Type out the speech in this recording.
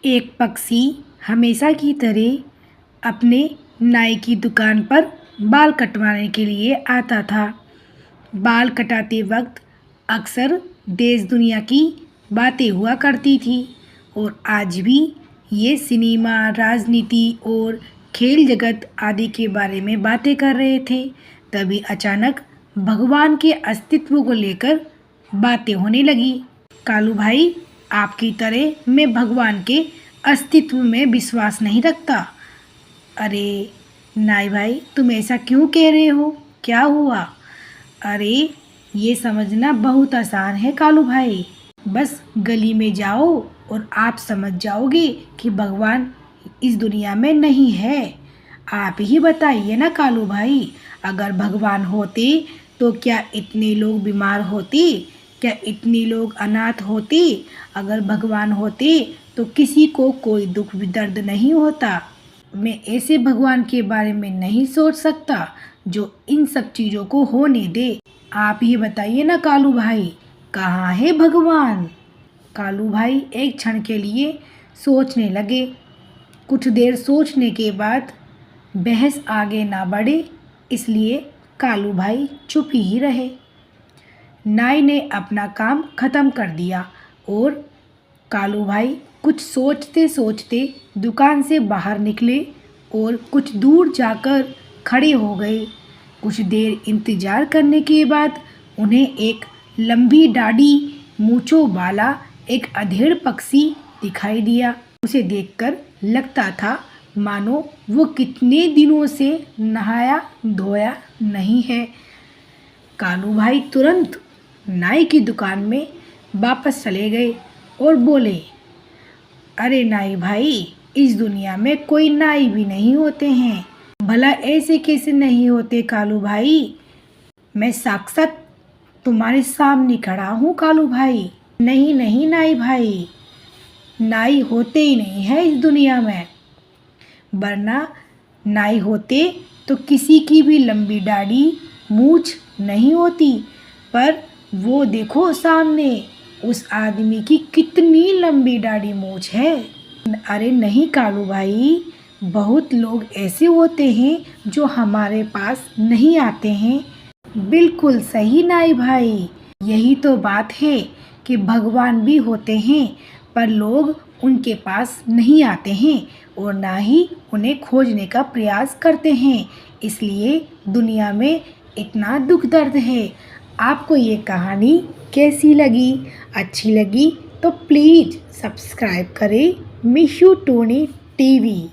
एक पक्षी हमेशा की तरह अपने नाई की दुकान पर बाल कटवाने के लिए आता था। बाल कटाते वक्त अक्सर देश दुनिया की बातें हुआ करती थी और आज भी ये सिनेमा, राजनीति और खेल जगत आदि के बारे में बातें कर रहे थे। तभी अचानक भगवान के अस्तित्व को लेकर बातें होने लगी। कालू भाई, आपकी तरह मैं भगवान के अस्तित्व में विश्वास नहीं रखता। अरे नाई भाई, तुम ऐसा क्यों कह रहे हो? क्या हुआ? अरे ये समझना बहुत आसान है कालू भाई। बस गली में जाओ और आप समझ जाओगे कि भगवान इस दुनिया में नहीं है। आप ही बताइए ना कालू भाई, अगर भगवान होते तो क्या इतने लोग बीमार होते? क्या इतने लोग अनाथ होते? अगर भगवान होते तो किसी को कोई दुख दर्द नहीं होता। मैं ऐसे भगवान के बारे में नहीं सोच सकता जो इन सब चीज़ों को होने दे। आप ही बताइए ना कालू भाई, कहाँ है भगवान? कालू भाई एक क्षण के लिए सोचने लगे। कुछ देर सोचने के बाद बहस आगे ना बढ़े, इसलिए कालू भाई चुप ही रहे। नाई ने अपना काम खत्म कर दिया और कालू भाई कुछ सोचते सोचते दुकान से बाहर निकले और कुछ दूर जाकर खड़े हो गए। कुछ देर इंतजार करने के बाद उन्हें एक लंबी दाढ़ी, मूंछों वाला एक अधेड़ पक्षी दिखाई दिया। उसे देखकर लगता था मानो वो कितने दिनों से नहाया धोया नहीं है। कालू भाई तुरंत नाई की दुकान में वापस चले गए और बोले, अरे नाई भाई, इस दुनिया में कोई नाई भी नहीं होते हैं। भला ऐसे कैसे नहीं होते कालू भाई? मैं साक्षात तुम्हारे सामने खड़ा हूँ कालू भाई। नहीं नहीं नाई भाई, नाई होते ही नहीं है इस दुनिया में। वरना नाई होते तो किसी की भी लंबी दाढ़ी, मूछ नहीं होती। पर वो देखो सामने, उस आदमी की कितनी लंबी दाढ़ी मूछ है। अरे नहीं कालू भाई, बहुत लोग ऐसे होते हैं जो हमारे पास नहीं आते हैं। बिल्कुल सही नाई भाई, यही तो बात है कि भगवान भी होते हैं पर लोग उनके पास नहीं आते हैं और ना ही उन्हें खोजने का प्रयास करते हैं। इसलिए दुनिया में इतना दुख दर्द है। आपको ये कहानी कैसी लगी? अच्छी लगी तो प्लीज़ सब्सक्राइब करें मिशू टोनी टीवी।